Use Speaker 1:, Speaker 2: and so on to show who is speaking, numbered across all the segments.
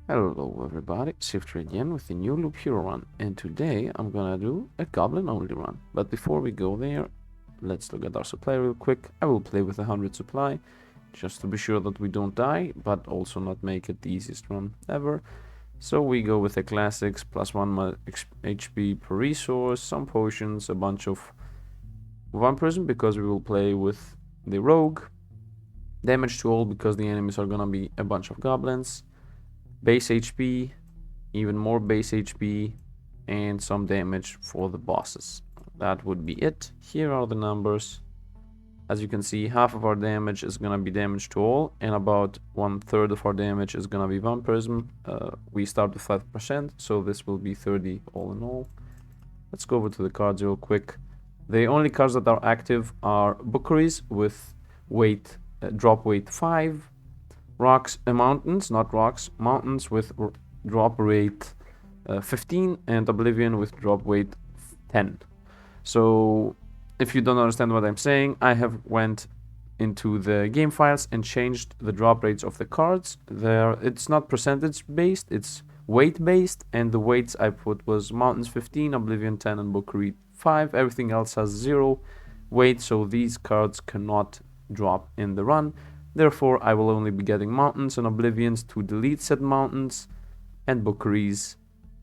Speaker 1: Hello everybody, Sifter again with the new loop hero run, and today I'm gonna do a goblin only run. But before we go there, let's look at our supply real quick. I will play with 100 supply, just to be sure that we don't die, but also not make it the easiest run ever. So we go with the classics, plus 1 HP per resource, some potions, a bunch of vampirism because we will play with the rogue, damage to all because the enemies are gonna be a bunch of goblins, base HP, even more base HP, and some damage for the bosses. That would be it. Here are the numbers. As you can see, half of our damage is gonna be damage to all, and about 1/3 of our damage is gonna be vampirism. We start with 5%, so this will be 30 all in all. Let's go over to the cards real quick. The only cards that are active are bookeries with weight, drop weight 5, rocks, mountains, not rocks, mountains with drop rate 15, and oblivion with drop weight 10. So if you don't understand what I'm saying, I have went into the game files and changed the drop rates of the cards. It's not percentage based, it's weight based, and the weights I put was mountains 15, oblivion 10, and bookery 5. Everything else has 0 weight, so these cards cannot drop in the run. Therefore, I will only be getting mountains and oblivions to delete said mountains, and bookeries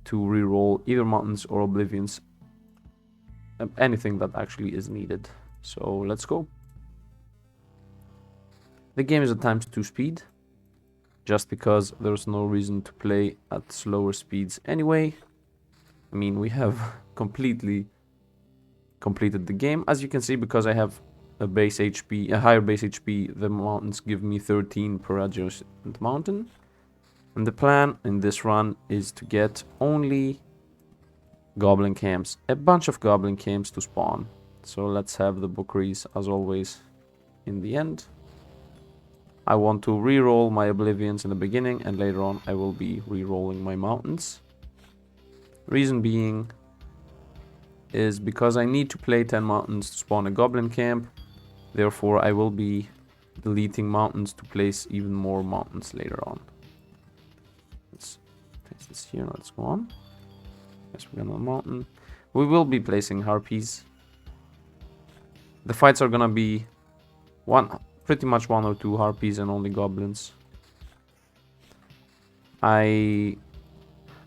Speaker 1: to reroll either mountains or oblivions, anything that actually is needed. So let's go. The game is at ×2 speed, just because there's no reason to play at slower speeds anyway. I mean, we have completely completed the game. As you can see, because I have a higher base HP, the mountains give me 13 per adjacent mountain. And the plan in this run is to get only goblin camps, a bunch of goblin camps to spawn. So let's have the bookeries as always in the end. I want to re-roll my oblivions in the beginning, and later on I will be re-rolling my mountains. Reason being is because I need to play 10 mountains to spawn a goblin camp. Therefore I will be deleting mountains to place even more mountains later on. Let's place this here. Let's go on. Yes, we're on a mountain. We will be placing harpies. The fights are gonna be pretty much 1 or 2 harpies and only goblins. I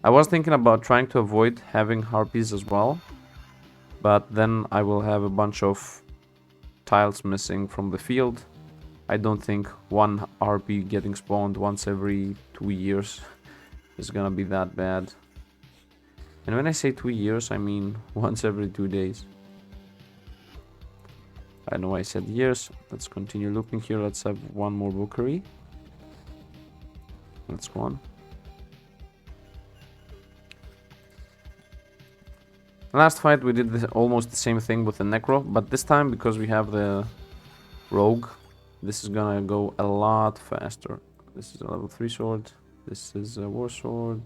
Speaker 1: was thinking about trying to avoid having harpies as well, but then I will have a bunch of tiles missing from the field. I don't think 1 harpy getting spawned once every 2 years is gonna be that bad. And when I say 2 years, I mean once every 2 days. I know I said years. Let's continue looking here. Let's have 1 more bookery. Let's go on. Last fight we did almost the same thing with the necro, but this time because we have the rogue, this is gonna go a lot faster. This is a level 3 sword. This is a war sword.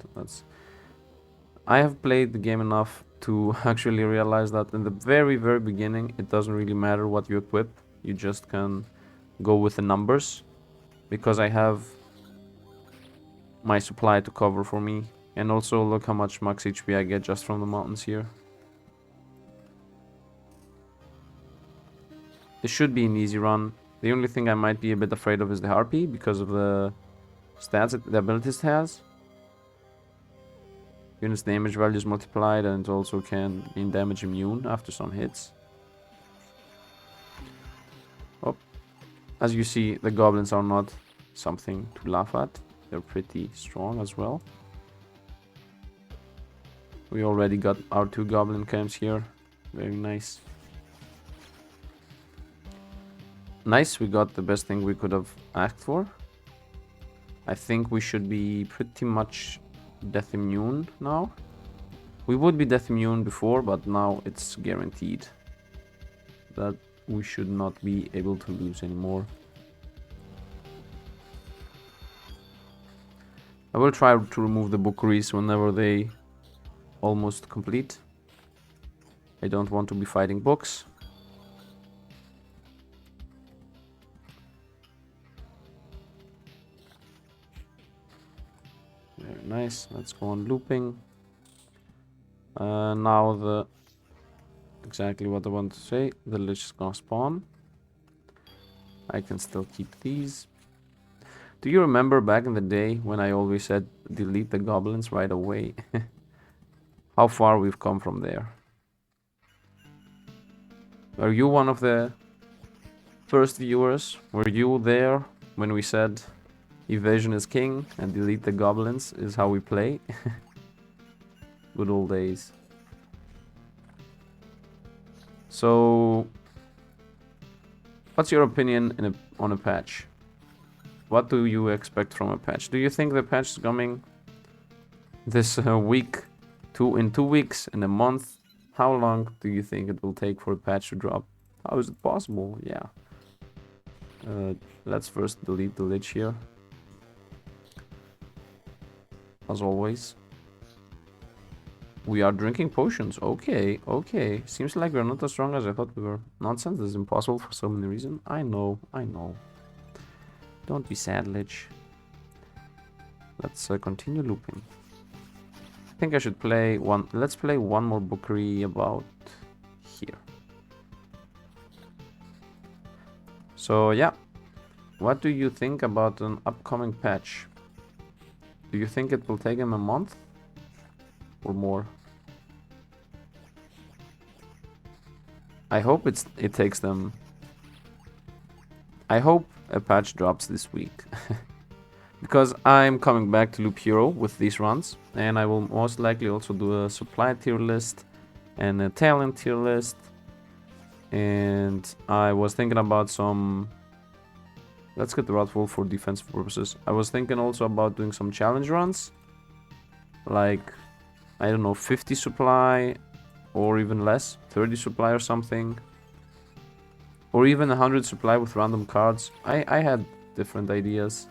Speaker 1: I have played the game enough to actually realize that in the very beginning it doesn't really matter what you equip. You just can go with the numbers, because I have my supply to cover for me. And also look how much max HP I get just from the mountains here. This should be an easy run. The only thing I might be a bit afraid of is the harpy, because of the stats the abilities it has. Units damage value is multiplied, and it also can be damage immune after some hits. Oh, as you see, the goblins are not something to laugh at. They're pretty strong as well. We already got our 2 goblin camps here. Very nice. Nice, we got the best thing we could have asked for. I think we should be pretty much death immune now. We would be death immune before, but now it's guaranteed that we should not be able to lose anymore. I will try to remove the bookeries whenever they almost complete. I don't want to be fighting books. Very nice. Let's go on looping. Now the... Exactly what I want to say. The Lich is gonna spawn. I can still keep these. Do you remember back in the day when I always said delete the goblins right away? How far we've come from there. Are you one of the first viewers? Were you there when we said evasion is king and delete the goblins is how we play? Good old days. So, what's your opinion on a patch? What do you expect from a patch? Do you think the patch is coming this week? In 2 weeks? In a month? How long do you think it will take for a patch to drop? How is it possible? Yeah. Let's first delete the Lich here. As always. We are drinking potions. Okay, okay. Seems like we're not as strong as I thought we were. Nonsense, this is impossible for so many reasons. I know, I know. Don't be sad, Lich. Let's continue looping. I think I should play one... Let's play one more bookery about here. So, yeah. What do you think about an upcoming patch? Do you think it will take him a month? Or more? I hope it takes them... I hope a patch drops this week. Because I'm coming back to Loop Hero with these runs. And I will most likely also do a supply tier list. And a talent tier list. And I was thinking about some... Let's get the Wrathful for defensive purposes. I was thinking also about doing some challenge runs. Like, I don't know, 50 supply. Or even less. 30 supply or something. Or even 100 supply with random cards. I had different ideas.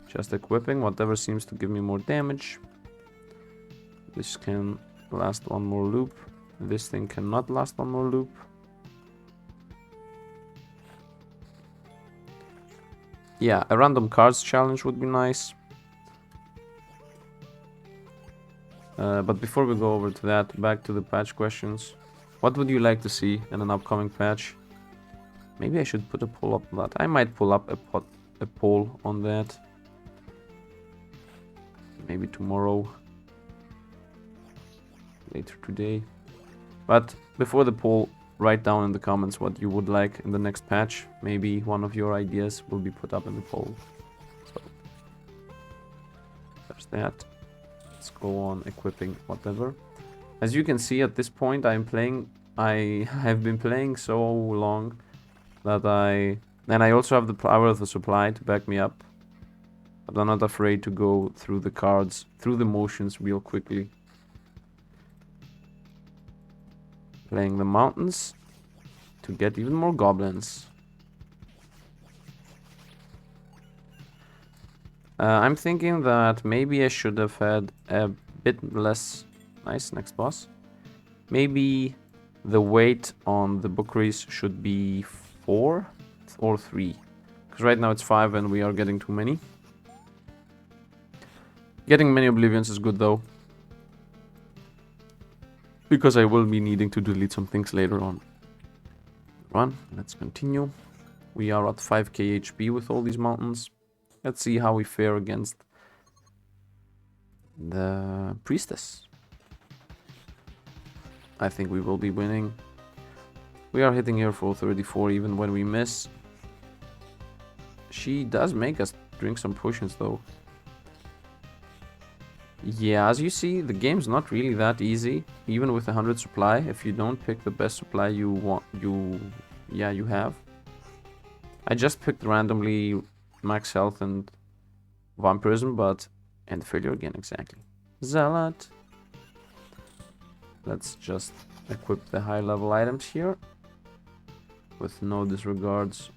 Speaker 1: Just equipping whatever seems to give me more damage. This can last one more loop. This thing cannot last one more loop. Yeah, a random cards challenge would be nice. But before we go over to that, back to the patch questions. What would you like to see in an upcoming patch? Maybe I should put a poll up on that. I might pull up a poll on that. Maybe tomorrow. Later today. But before the poll, write down in the comments what you would like in the next patch. Maybe one of your ideas will be put up in the poll. So, there's that. Let's go on equipping whatever. As you can see at this point, I have been playing so long that and I also have the power of the supply to back me up. But I'm not afraid to go through the cards, through the motions real quickly. Playing the mountains to get even more goblins. I'm thinking that maybe I should have had a bit less... Nice, next boss. Maybe the weight on the bookeries should be 4 or 3. Because right now it's 5 and we are getting too many. Getting many oblivions is good though. Because I will be needing to delete some things later on. Let's continue. We are at 5k HP with all these mountains. Let's see how we fare against the Priestess. I think we will be winning. We are hitting here for 34 even when we miss. She does make us drink some potions though. Yeah, as you see, the game's not really that easy, even with 100 supply. If you don't pick the best supply you want, you have. I just picked randomly max health and vampirism, but... And failure again, exactly. Zealot. Let's just equip the high level items here. With no disregards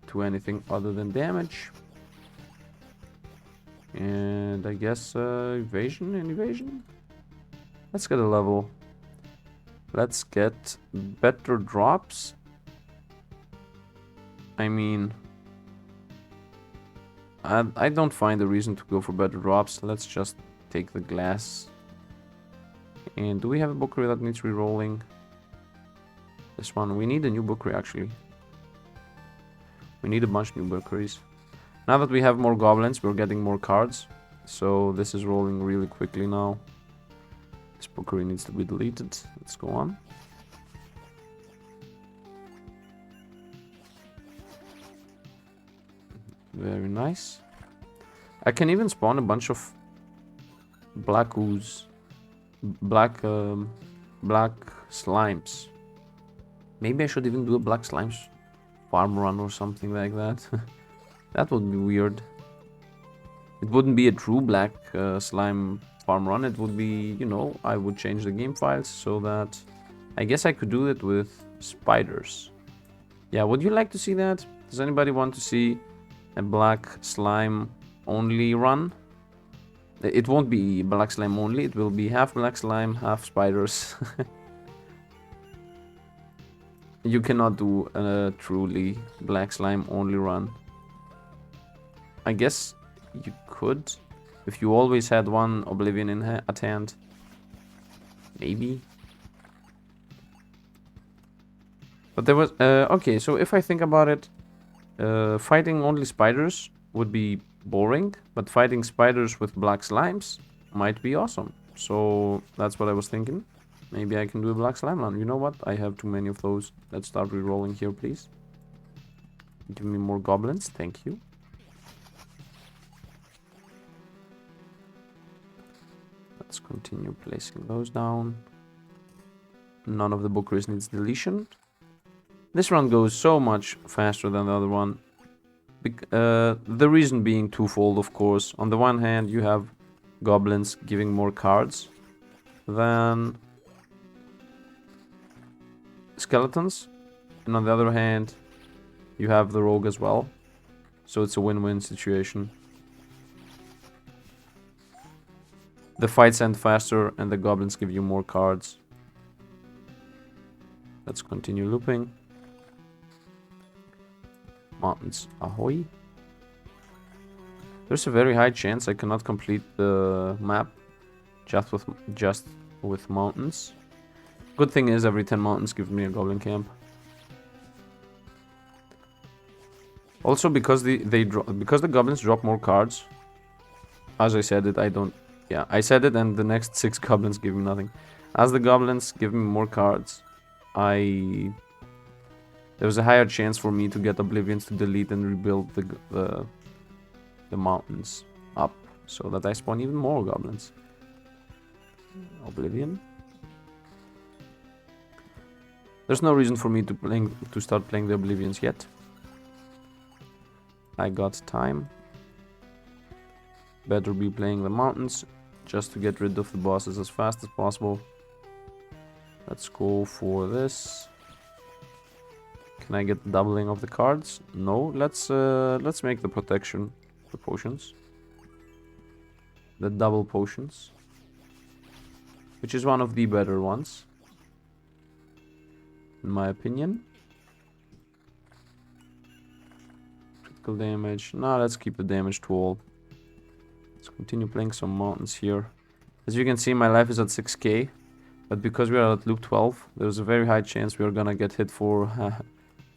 Speaker 1: to anything other than damage. And I guess evasion and evasion. Let's get a level. Let's get better drops. I mean, I don't find a reason to go for better drops. Let's just take the glass. And do we have a bookery that needs re-rolling? This one. We need a new bookery, actually. We need a bunch of new bookeries. Now that we have more goblins, we're getting more cards. So this is rolling really quickly now. This bookery needs to be deleted. Let's go on. Very nice. I can even spawn a bunch of black ooze. Black slimes. Maybe I should even do a black slimes farm run or something like that. That would be weird. It wouldn't be a true black slime farm run. It would be, you know, I would change the game files so that I guess I could do it with spiders. Yeah, would you like to see that? Does anybody want to see a black slime only run? It won't be black slime only. It will be half black slime, half spiders. You cannot do a truly black slime only run. I guess you could if you always had one oblivion at hand. Maybe. But there was okay, so if I think about it, fighting only spiders would be boring, but fighting spiders with black slimes might be awesome. So that's what I was thinking. Maybe I can do a black slime run. You know what? I have too many of those. Let's start re-rolling here, please. Give me more goblins. Thank you. Let's continue placing those down. None of the bookeries needs deletion. This run goes so much faster than the other one. The reason being twofold, of course. On the one hand, you have goblins giving more cards than skeletons, and on the other hand, you have the rogue as well. So it's a win-win situation. The fights end faster, and the goblins give you more cards. Let's continue looping. Mountains, ahoy. There's a very high chance I cannot complete the map just with mountains. Good thing is every 10 mountains give me a goblin camp. Also because because the goblins drop more cards. As I said it, I said it, and the next 6 goblins give me nothing. As the goblins give me more cards, there's a higher chance for me to get oblivions to delete and rebuild the mountains up, so that I spawn even more goblins. Oblivion. There's no reason for me to start playing the oblivions yet. I got time. Better be playing the mountains just to get rid of the bosses as fast as possible. Let's go for this. Can I get the doubling of the cards? No. Let's make the protection, the potions, the double potions, which is one of the better ones, in my opinion. Critical damage. Nah, let's keep the damage to all. Let's continue playing some mountains here. As you can see, my life is at 6k, but because we are at loop 12, there's a very high chance we are gonna get hit for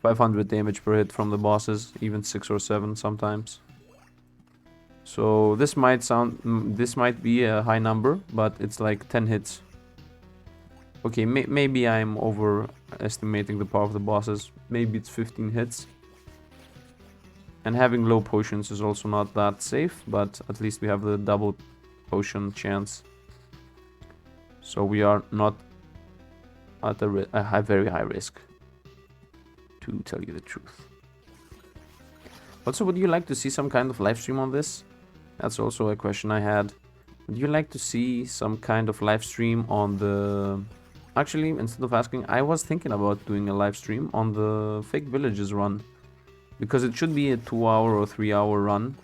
Speaker 1: 500 damage per hit from the bosses, even 6 or 7 sometimes. So this might be a high number, but it's like 10 hits. Okay, maybe I'm overestimating the power of the bosses. Maybe it's 15 hits. And having low potions is also not that safe, but at least we have the double potion chance. So we are not at a very high risk, to tell you the truth. Also, would you like to see some kind of live stream on this? That's also a question I had. Would you like to see some kind of live stream on the... Actually, instead of asking, I was thinking about doing a live stream on the Fake Villages run. Because it should be a 2-hour or 3-hour run.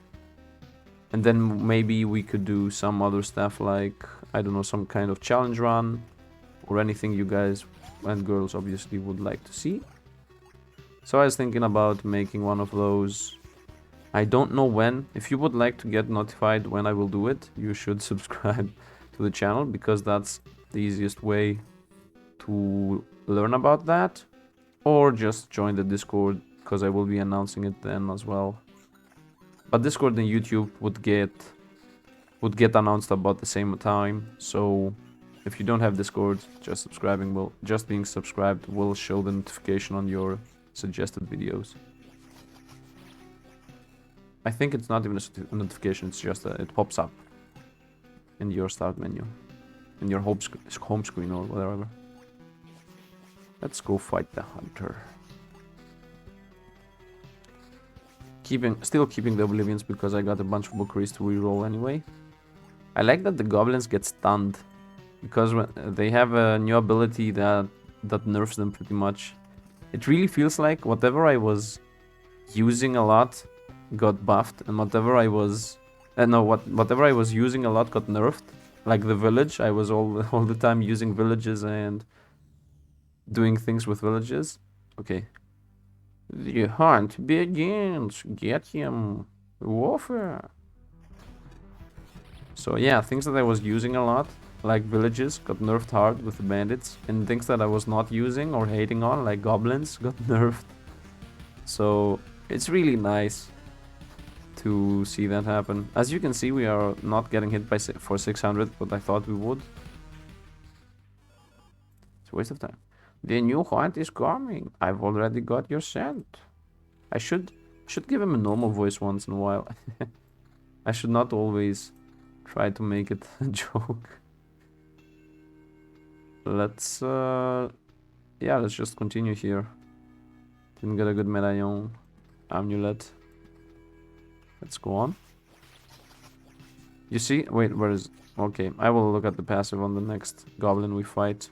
Speaker 1: And then maybe we could do some other stuff like, I don't know, some kind of challenge run. Or anything you guys and girls obviously would like to see. So I was thinking about making one of those I don't know when. If you would like to get notified when I will do it, you should subscribe to the channel, because that's the easiest way to learn about that. Or just join the Discord, because I will be announcing it then as well. But Discord and YouTube would get announced about the same time. So if you don't have Discord, just being subscribed will show the notification on your suggested videos. I think it's not even a notification, it's just it pops up in your start menu, in your home screen or whatever. Let's go fight the hunter. Still keeping the oblivions, because I got a bunch of bookeries to reroll anyway. I like that the goblins get stunned, because they have a new ability that nerfs them pretty much. It really feels like whatever I was using a lot got buffed, and whatever I was using a lot got nerfed. Like the village, I was all the time using villages and doing things with villages. Okay. The hunt begins. Get him. Warfare. So yeah, things that I was using a lot, like villages, got nerfed hard with the bandits. And things that I was not using or hating on, like goblins, got nerfed. So it's really nice to see that happen. As you can see, we are not getting hit for 600, but I thought we would. It's a waste of time. The new hunt is coming. I've already got your scent. I should give him a normal voice once in a while. I should not always try to make it a joke. Let's yeah, let's just continue here. Didn't get a good medallion amulet. Let's go on. You see? Wait, where is... Okay, I will look at the passive on the next goblin we fight.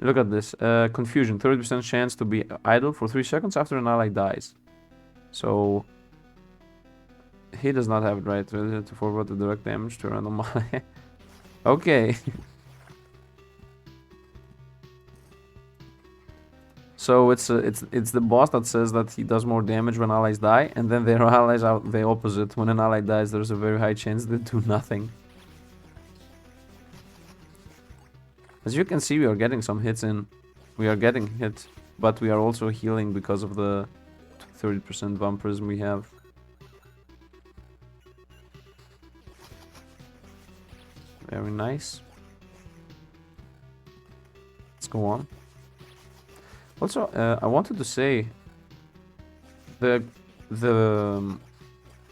Speaker 1: Look at this. Confusion. 30% chance to be idle for 3 seconds after an ally dies. So... he does not have it right. To forward the direct damage to a random ally. Okay. So it's the boss that says that he does more damage when allies die, and then their allies are the opposite. When an ally dies, there's a very high chance they do nothing. As you can see, we are getting some hits in. We are getting hit, but we are also healing because of the 30% vampirism we have. Very nice. Let's go on. Also, I wanted to say the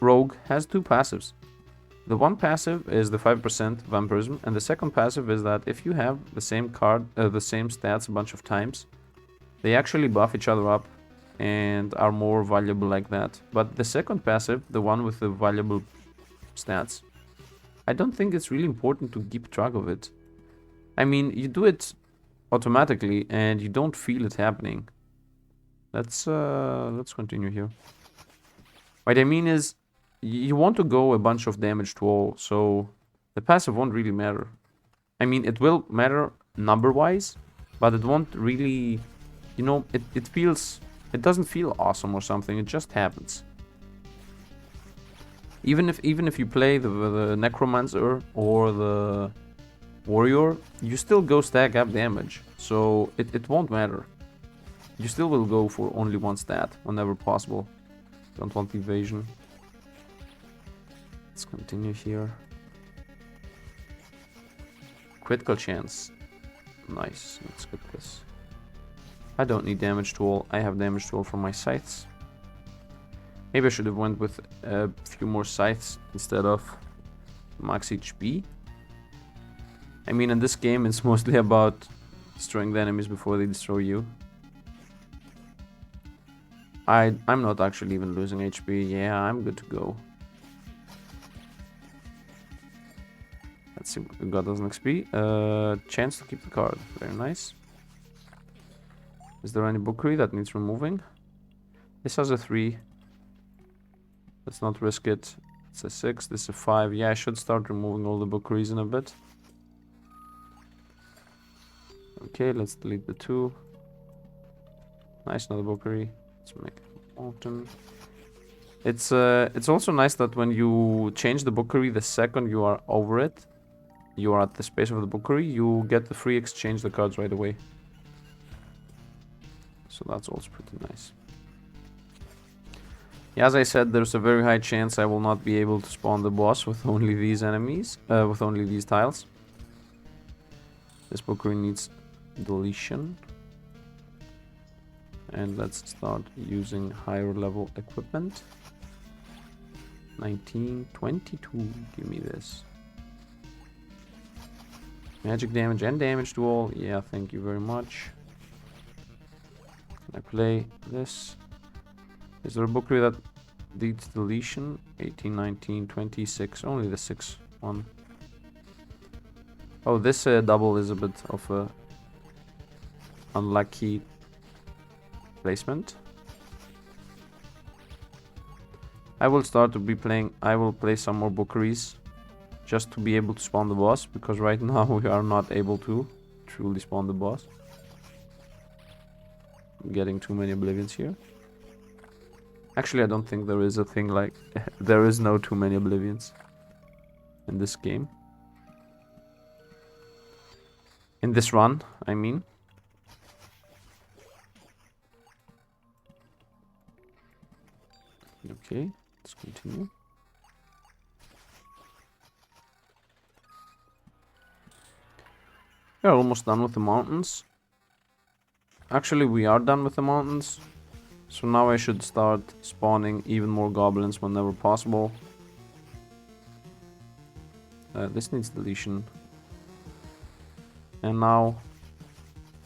Speaker 1: rogue has 2 passives. The one passive is the 5% vampirism, and the second passive is that if you have the same card, the same stats a bunch of times, they actually buff each other up and are more valuable like that. But the second passive, the one with the valuable stats, I don't think it's really important to keep track of it. I mean, you do it automatically and you don't feel it happening. Let's continue here. What I mean is, you want to go a bunch of damage to all, so the passive won't really matter. I mean, it will matter number-wise, but it won't really, you know, it doesn't feel awesome or something, it just happens. Even if you play the necromancer or the warrior, you still go stack up damage, so it won't matter. You still will go for only one stat whenever possible. Don't want evasion. Let's continue here. Critical chance. Nice, let's get this. I don't need damage to all. I have damage to all from my scythes. Maybe I should have went with a few more scythes instead of max HP. I mean, in this game, it's mostly about destroying the enemies before they destroy you. I'm not actually even losing HP. Yeah, I'm good to go. Let's see what we got as an XP. Chance to keep the card. Very nice. Is there any bookery that needs removing? This has a 3. Let's not risk it. It's a 6. This is a 5. Yeah, I should start removing all the bookeries in a bit. Okay, let's delete the 2. Nice, another bookery. Let's make it molten. It's also nice that when you change the bookery, the second you are over it, you are at the space of the bookery, you get the free exchange the cards right away. So that's also pretty nice. Yeah, as I said, there's a very high chance I will not be able to spawn the boss with only these enemies, with only these tiles. This bookery needs deletion. And let's start using higher level equipment. 19, 22, give me this. Magic damage and damage to all, yeah, thank you very much. Can I play this? Is there a bookery that needs deletion? 18, 19, 26, only the 6 one. Oh, this double is a bit of a unlucky placement. I will start to be playing, I will play some more bookeries just to be able to spawn the boss, because right now we are not able to truly spawn the boss. I'm getting too many oblivions here. Actually, I don't think there is a thing like there is no too many oblivions in this game. In this run, I mean. Okay, let's continue. We are almost done with the mountains. Actually, we are done with the mountains. So now I should start spawning even more goblins whenever possible. This needs deletion. And now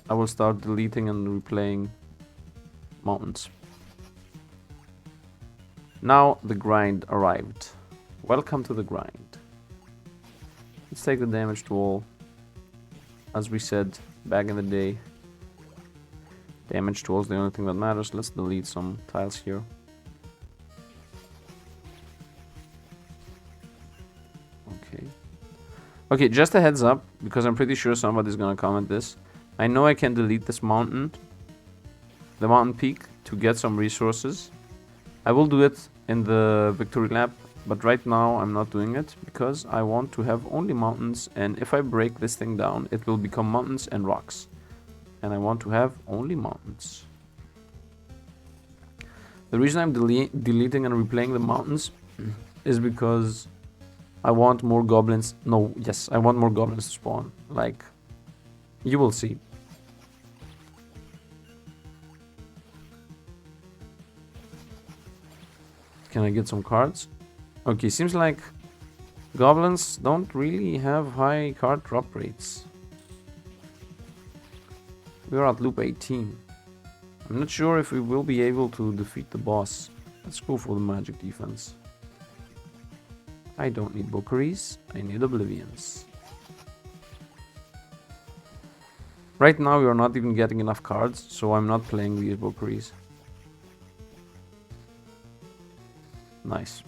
Speaker 1: I will start deleting and replaying mountains. Now the grind arrived. Welcome to the grind. Let's take the damage to all. As we said back in the day, damage to all is the only thing that matters. Let's delete some tiles here. Okay. Okay, just a heads up, because I'm pretty sure somebody's gonna comment this. I know I can delete this mountain, the mountain peak, to get some resources. I will do it in the victory lap, but right now I'm not doing it because I want to have only mountains, and if I break this thing down it will become mountains and rocks, and I want to have only mountains. The reason I'm deleting and replaying the mountains is because I want more goblins. No, yes, I want more goblins to spawn. Like, you will see. Can I get some cards? Okay, seems like goblins don't really have high card drop rates. We are at loop 18. I'm not sure if we will be able to defeat the boss. Let's go for the magic defense. I don't need bookeries, I need oblivions. Right now we are not even getting enough cards, so I'm not playing these bookeries. Nice.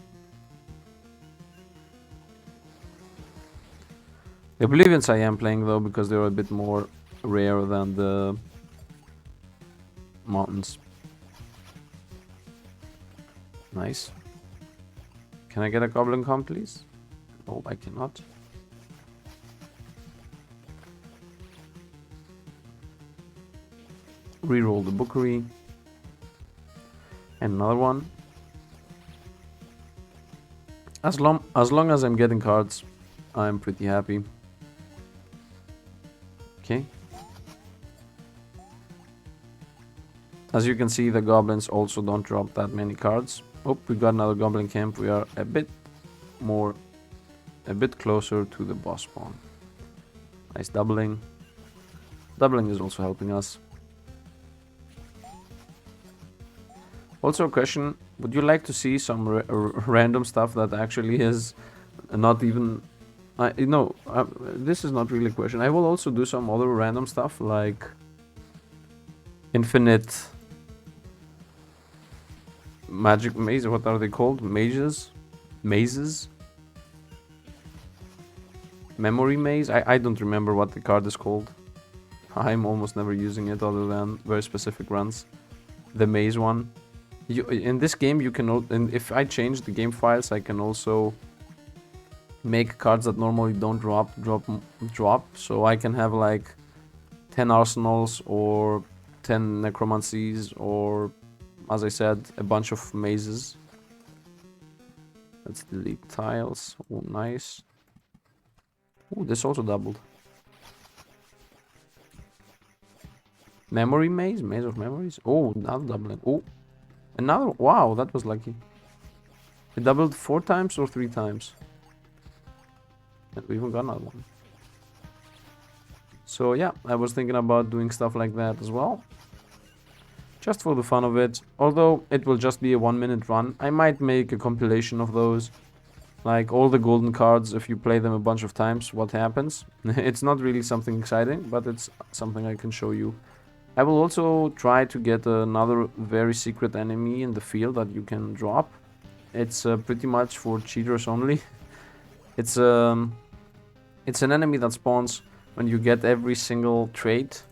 Speaker 1: The oblivions I am playing though, because they're a bit more rare than the mountains. Nice. Can I get a goblin comp, please? No, I cannot. Reroll the bookery. And another one. As long as I'm getting cards, I'm pretty happy. Okay. As you can see, the goblins also don't drop that many cards. Oh, we got another goblin camp. We are a bit closer to the boss spawn. Nice doubling. Doubling is also helping us. Also a question, would you like to see some random stuff that actually is not even... this is not really a question. I will also do some other random stuff like infinite magic maze. What are they called? Mazes? Memory maze? I don't remember what the card is called. I'm almost never using it other than very specific runs. The maze one. In this game you can, and if I change the game files, I can also make cards that normally don't drop. So I can have like 10 arsenals or 10 necromancies, or as I said, a bunch of mazes. Let's delete tiles. Oh, nice. Oh, this also doubled. Memory maze? Maze of memories? Oh, another doubling. Oh, another. Wow, that was lucky. It doubled 4 times or 3 times? And we even got another one. So yeah, I was thinking about doing stuff like that as well. Just for the fun of it. Although it will just be a 1-minute run. I might make a compilation of those. Like all the golden cards, if you play them a bunch of times, what happens. It's not really something exciting, but it's something I can show you. I will also try to get another very secret enemy in the field that you can drop. It's pretty much for cheaters only. It's an enemy that spawns when you get every single trait.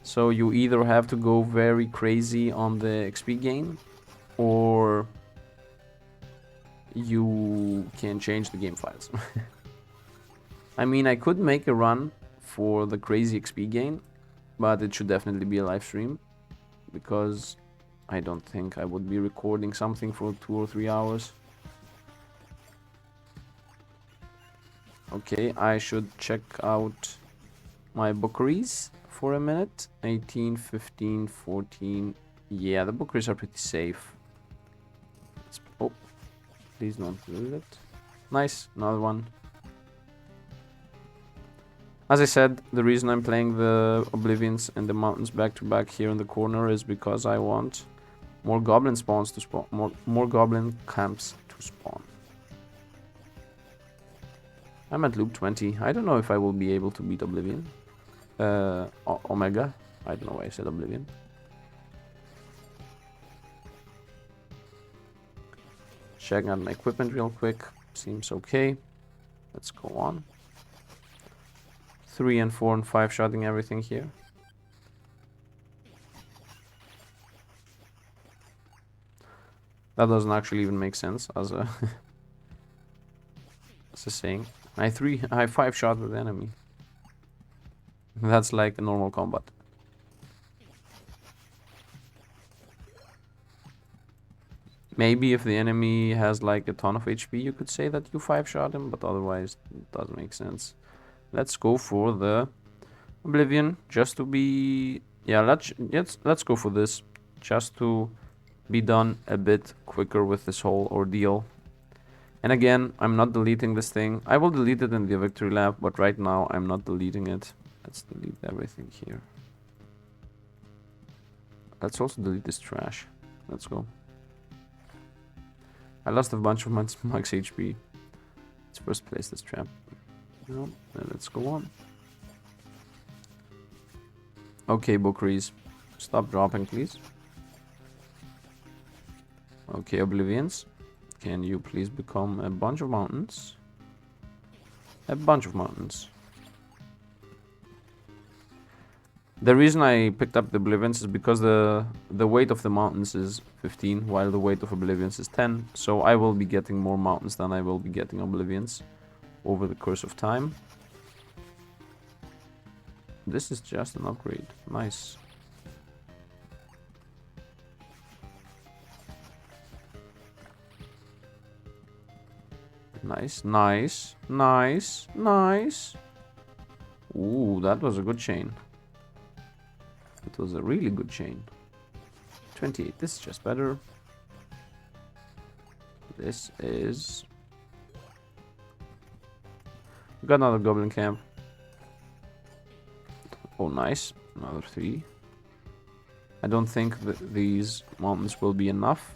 Speaker 1: So you either have to go very crazy on the XP gain, or you can change the game files. I mean, I could make a run for the crazy XP gain, but it should definitely be a live stream, because I don't think I would be recording something for 2 or 3 hours. Okay, I should check out my bookeries for a minute. 18, 15, 14. Yeah, the bookeries are pretty safe. Oh, please don't lose it. Nice, another one. As I said, the reason I'm playing the Oblivions and the mountains back to back here in the corner is because I want more goblin spawns to spawn, more goblin camps to spawn. I'm at loop 20. I don't know if I will be able to beat Oblivion. Omega. I don't know why I said Oblivion. Checking out my equipment real quick. Seems okay. Let's go on. 3 and 4 and 5 shotting everything here. That doesn't actually even make sense as a as a saying. I 5 shot with the enemy. That's like a normal combat. Maybe if the enemy has like a ton of HP, you could say that you 5 shot him, but otherwise it doesn't make sense. Let's go for the Oblivion, just to be... Yeah, let's go for this, just to be done a bit quicker with this whole ordeal. And again, I'm not deleting this thing. I will delete it in the victory lap, but right now I'm not deleting it. Let's delete everything here. Let's also delete this trash. Let's go. I lost a bunch of max HP. Let's first place this trap. No, and let's go on. Okay, bookeries. Stop dropping, please. Okay, Oblivions. Can you please become a bunch of mountains? A bunch of mountains. The reason I picked up the Oblivions is because the weight of the mountains is 15, while the weight of Oblivions is 10. So I will be getting more mountains than I will be getting Oblivions over the course of time. This is just an upgrade. Nice. Nice, nice, nice, nice. Ooh, that was a good chain. It was a really good chain. 28, this is just better. This is... Got another goblin camp. Oh, nice. Another 3. I don't think that these mountains will be enough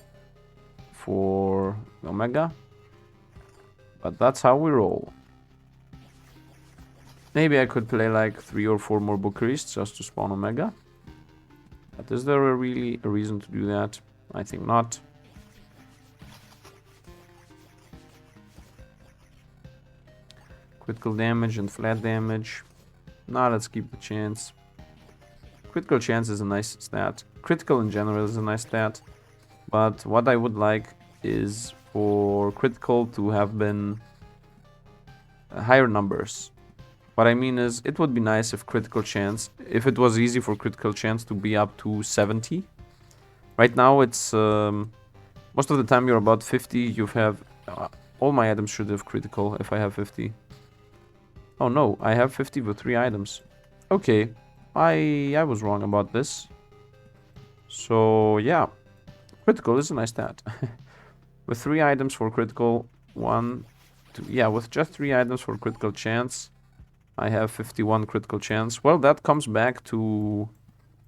Speaker 1: for Omega. But that's how we roll. Maybe I could play like 3 or 4 more bookeries just to spawn Omega. But is there really a reason to do that? I think not. Critical damage and flat damage. Now let's keep the chance. Critical chance is a nice stat. Critical in general is a nice stat. But what I would like is for critical to have been higher numbers. What I mean is, it would be nice if critical chance, if it was easy for critical chance to be up to 70. Right now it's, most of the time you're about 50, you have, all my items should have critical if I have 50. Oh no, I have 50 with 3 items. Okay, I was wrong about this. So yeah, critical is a nice stat. With 3 items for critical, 1, 2, yeah, with just 3 items for critical chance, I have 51 critical chance. Well, that comes back to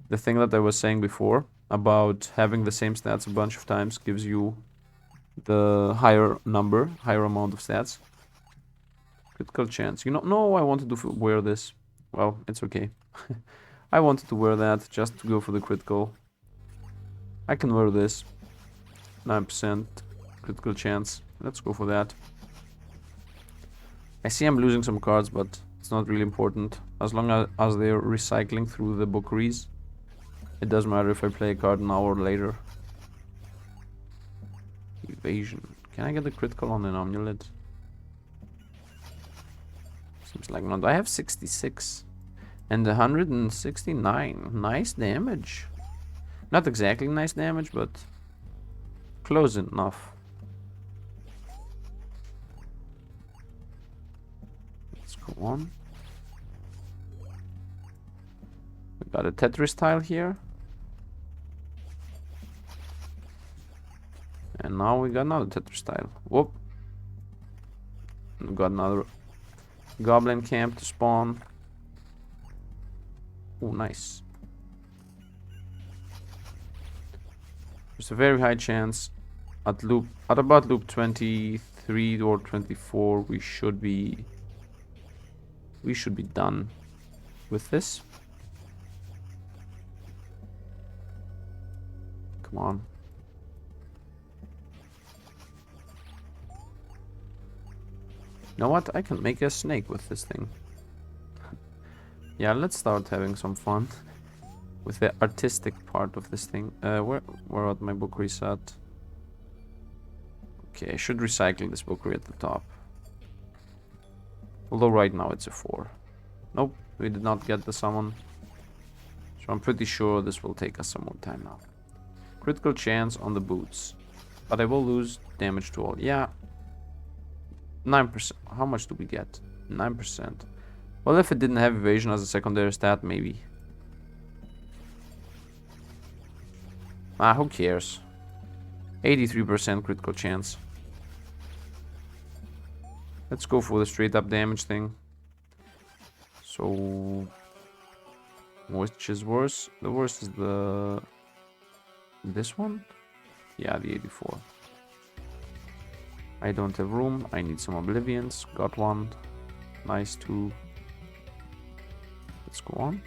Speaker 1: the thing that I was saying before about having the same stats a bunch of times gives you the higher number, higher amount of stats. Critical chance. You know, no, I wanted to wear this. Well, it's okay. I wanted to wear that just to go for the critical. I can wear this. 9% critical chance. Let's go for that. I see I'm losing some cards, but it's not really important. As long as they're recycling through the bookeries, it doesn't matter if I play a card an hour later. Evasion. Can I get the critical on an amulet? Seems like not. I have 66 and 169. Nice damage. Not exactly nice damage, but close enough. Let's go on. We got a Tetris tile here. And now we got another Tetris tile. Whoop. We got another goblin camp to spawn. Oh, nice. There's a very high chance at about loop 23 or 24 we should be done with this. Come on. You know what? I can make a snake with this thing. Yeah, let's start having some fun with the artistic part of this thing. Where are my bookeries at? Okay, I should recycle this bookery at the top. Although right now it's a 4. Nope, we did not get the summon. So I'm pretty sure this will take us some more time now. Critical chance on the boots. But I will lose damage to all. Yeah. 9%. How much do we get? 9%. Well, if it didn't have evasion as a secondary stat, maybe. Ah, who cares? 83% critical chance. Let's go for the straight up damage thing. So, which is worse? The worst is this one? Yeah, the 84. I don't have room. I need some oblivions. Got one. Nice, 2. Let's go on.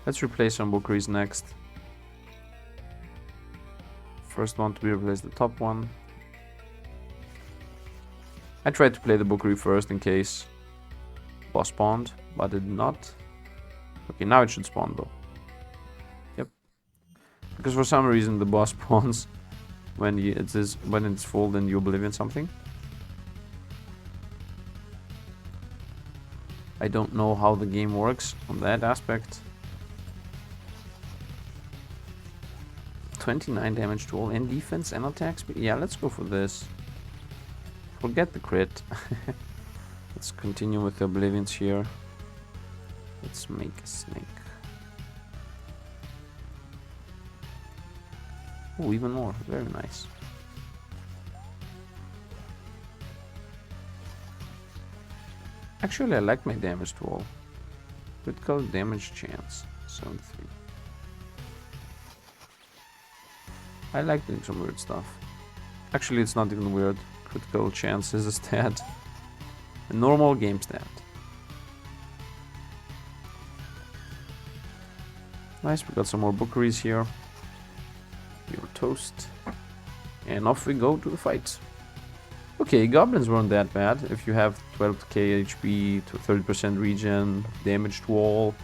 Speaker 1: Let's replace some bookeries next. First one to be replaced, the top one. I tried to play the bookery first in case boss spawned, but it did not. Okay, now it should spawn though. Yep. Because for some reason the boss spawns when it's full, then you oblivion something. I don't know how the game works on that aspect. 29 damage to all and defense and attack speed. Yeah, let's go for this. Forget the crit. Let's continue with the oblivions here. Let's make a snake. Oh, even more. Very nice. Actually, I like my damage to all. Critical damage chance. 73. I like doing some weird stuff. Actually, it's not even weird. Critical chance is a stat. A normal game stat. Nice, we got some more bookeries here. Your toast. And off we go to the fight. Okay, goblins weren't that bad. If you have 12k HP to 30% regen, damage to all.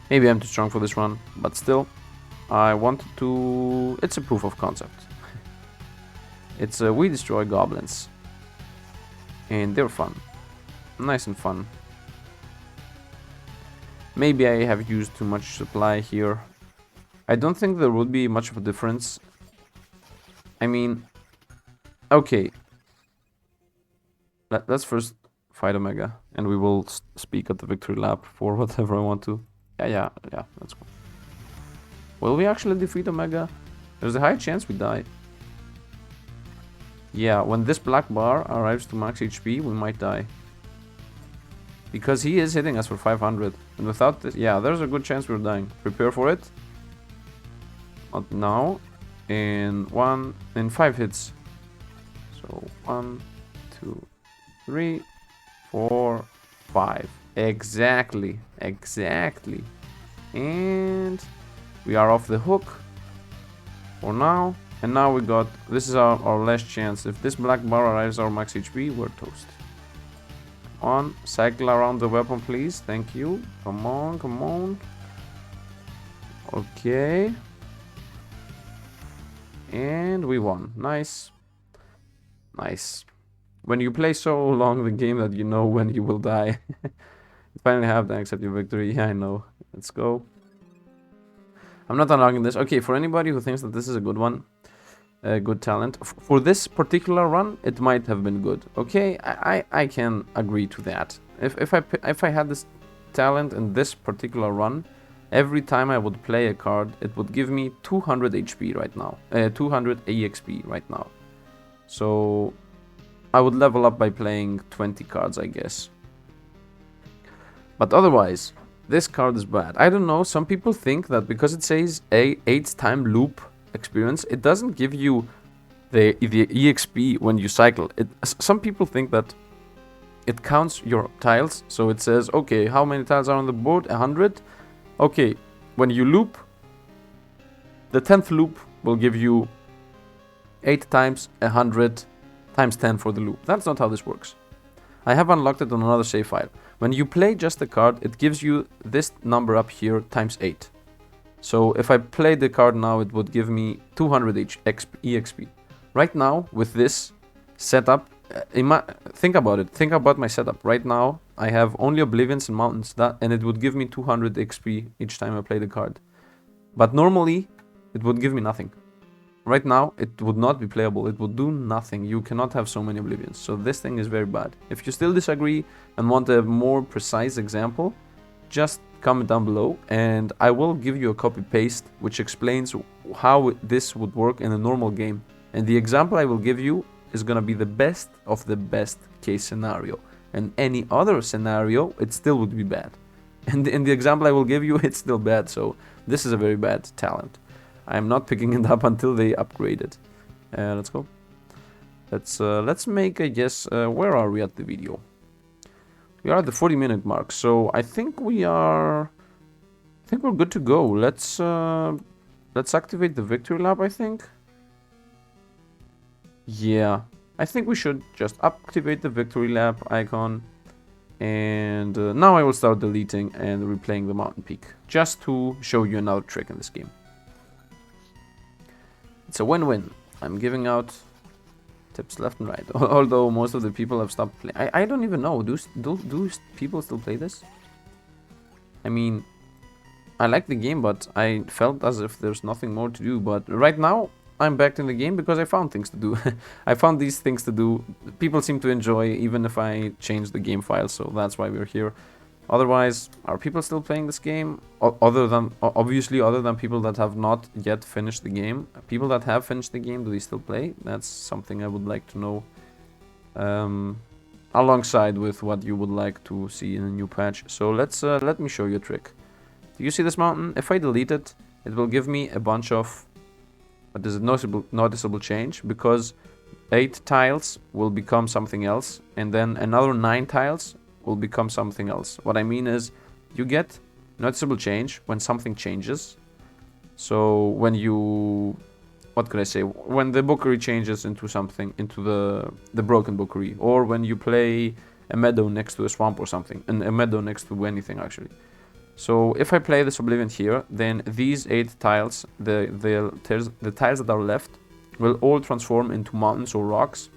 Speaker 1: Maybe I'm too strong for this run, but still, I wanted to... It's a proof of concept. It's we destroy goblins. And they're fun. Nice and fun. Maybe I have used too much supply here. I don't think there would be much of a difference. I mean... Okay. Let's first fight Omega. And we will speak at the victory lap for whatever I want to. Yeah, let's go. Will we actually defeat Omega? There's a high chance we die. Yeah, when this black bar arrives to max HP, we might die. Because he is hitting us for 500. And without this, yeah, there's a good chance we're dying. Prepare for it. Not now. In 5 hits. So 1, 2, 3, 4, 5. Exactly. And we are off the hook for now. And now we got, this is our last chance. If this black bar arrives our max HP, we're toast. Come on, cycle around the weapon, please. Thank you. Come on. Okay. And we won. Nice. When you play so long the game that you know when you will die. You finally have to accept your victory. Yeah, I know. Let's go. I'm not unlocking this. Okay, for anybody who thinks that this is a good one, good talent, for this particular run, it might have been good. Okay, I can agree to that. If I had this talent in this particular run, every time I would play a card, it would give me 200 HP right now, 200 EXP right now. So I would level up by playing 20 cards, I guess. But otherwise, this card is bad. I don't know, some people think that because it says 8-time loop experience, it doesn't give you the EXP when you cycle. Some people think that it counts your tiles, so it says, okay, how many tiles are on the board? 100? Okay, when you loop, the 10th loop will give you 8 times 100 times 10 for the loop. That's not how this works. I have unlocked it on another save file. When you play just the card, it gives you this number up here times 8. So if I play the card now, it would give me 200 EXP. Right now, with this setup, think about it. Think about my setup. Right now, I have only oblivions and mountains, and it would give me 200 XP each time I play the card. But normally, it would give me nothing. Right now, it would not be playable. It would do nothing. You cannot have so many oblivions. So this thing is very bad. If you still disagree and want a more precise example, just comment down below and I will give you a copy-paste which explains how this would work in a normal game. And the example I will give you is gonna be the best of the best case scenario. And any other scenario, it still would be bad. And in the example I will give you, it's still bad. So this is a very bad talent. I'm not picking it up until they upgrade it. Let's go. Let's make a guess. Where are we at the video? We are at the 40-minute mark, so I think we are. I think we're good to go. Let's activate the victory lap. I think. Yeah, I think we should just activate the victory lap icon, and now I will start deleting and replaying the mountain peak just to show you another trick in this game. It's a win-win. I'm giving out tips left and right. Although most of the people have stopped playing. I don't even know. Do people still play this? I mean, I like the game, but I felt as if there's nothing more to do. But right now, I'm back in the game because I found things to do. I found these things to do. People seem to enjoy, even if I change the game file. So that's why we're here. Otherwise, are people still playing this game? Obviously, other than people that have not yet finished the game. People that have finished the game, do they still play? That's something I would like to know. Alongside with what you would like to see in a new patch. So let me show you a trick. Do you see this mountain? If I delete it, it will give me a bunch of noticeable change, because 8 tiles will become something else, and then another 9 tiles will become something else. What I mean is, you get noticeable change when something changes. So when you, what could I say? When the bookery changes into something, into the broken bookery, or when you play a meadow next to a swamp or something, and a meadow next to anything actually. So if I play this Oblivion here, then these 8 tiles, the tiles that are left, will all transform into mountains or rocks.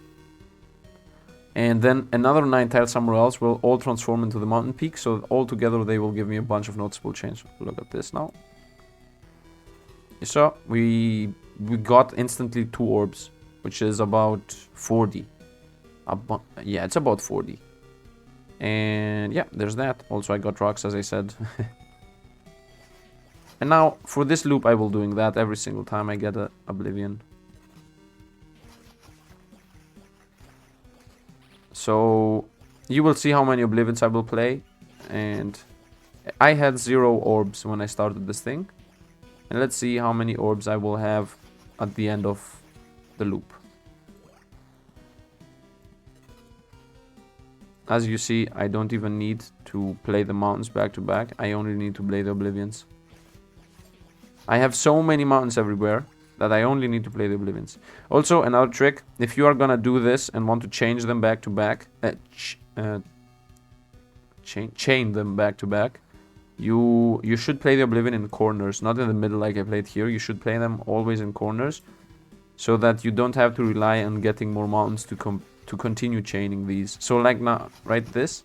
Speaker 1: And then another 9 tiles somewhere else will all transform into the mountain peak. So all together they will give me a bunch of noticeable change. Look at this now. You saw, we got instantly 2 orbs, which is about 40. Yeah, it's about 40. And yeah, there's that. Also, I got rocks, as I said. And now, for this loop, I will doing that every single time I get a Oblivion. So, you will see how many Oblivions I will play. And I had 0 orbs when I started this thing. And let's see how many orbs I will have at the end of the loop. As you see, I don't even need to play the mountains back to back. I only need to play the Oblivions. I have so many mountains everywhere that I only need to play the Oblivions. Also, another trick, if you are gonna do this and want to change them back to back, chain them back to back, you should play the Oblivion in corners, not in the middle like I played here. You should play them always in corners, so that you don't have to rely on getting more mountains to continue chaining these. So like now, right this,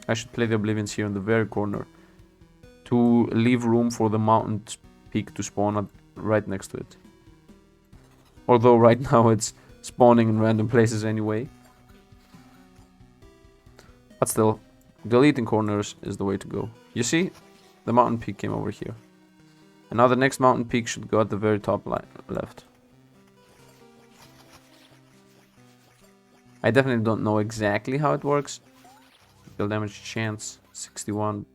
Speaker 1: I should play the Oblivions here in the very corner to leave room for the mountain peak to spawn right next to it. Although right now it's spawning in random places anyway. But still, deleting corners is the way to go. You see, the mountain peak came over here. And now the next mountain peak should go at the very top left. I definitely don't know exactly how it works. Kill damage chance 61.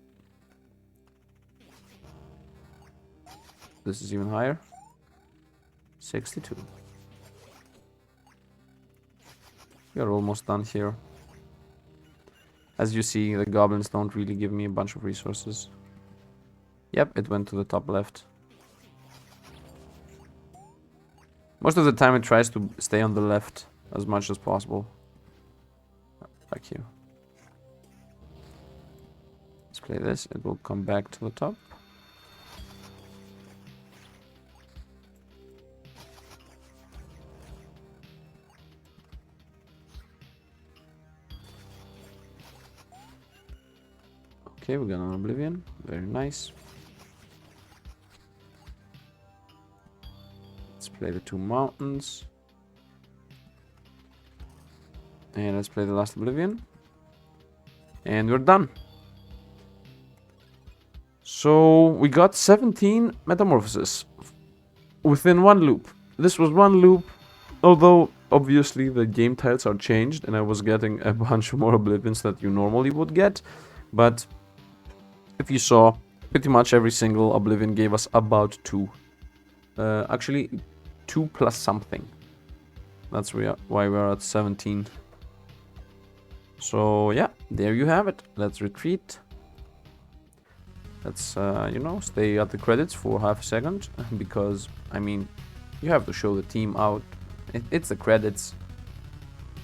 Speaker 1: This is even higher. 62. We are almost done here. As you see, the goblins don't really give me a bunch of resources. Yep, it went to the top left. Most of the time it tries to stay on the left as much as possible. Back here. Let's play this. It will come back to the top. Okay, we got an Oblivion. Very nice. Let's play the 2 mountains. And let's play the last Oblivion. And we're done. So we got 17 metamorphoses within one loop. This was one loop, although obviously the game tiles are changed and I was getting a bunch more Oblivions that you normally would get. But if you saw, pretty much every single Oblivion gave us about 2. Actually, 2 plus something. That's why we're at 17. So yeah, there you have it. Let's retreat. Let's, you know, stay at the credits for half a second. Because, I mean, you have to show the team out. It's the credits.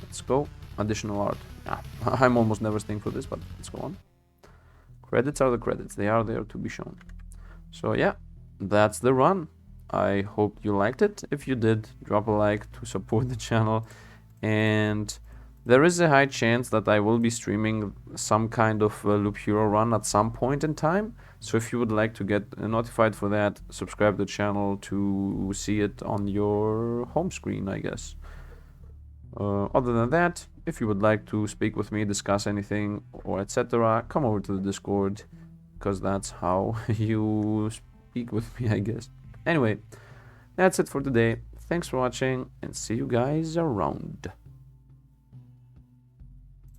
Speaker 1: Let's go. Additional art. Yeah, I'm almost never staying for this, but let's go on. Credits are the credits. They are there to be shown. So yeah, that's the run. I hope you liked it. If you did, drop a like to support the channel. And there is a high chance that I will be streaming some kind of Loop Hero run at some point in time. So if you would like to get notified for that, subscribe to the channel to see it on your home screen, I guess. Other than that, if you would like to speak with me, discuss anything, or etc., come over to the Discord, because that's how you speak with me, I guess. Anyway, that's it for today. Thanks for watching, and see you guys around.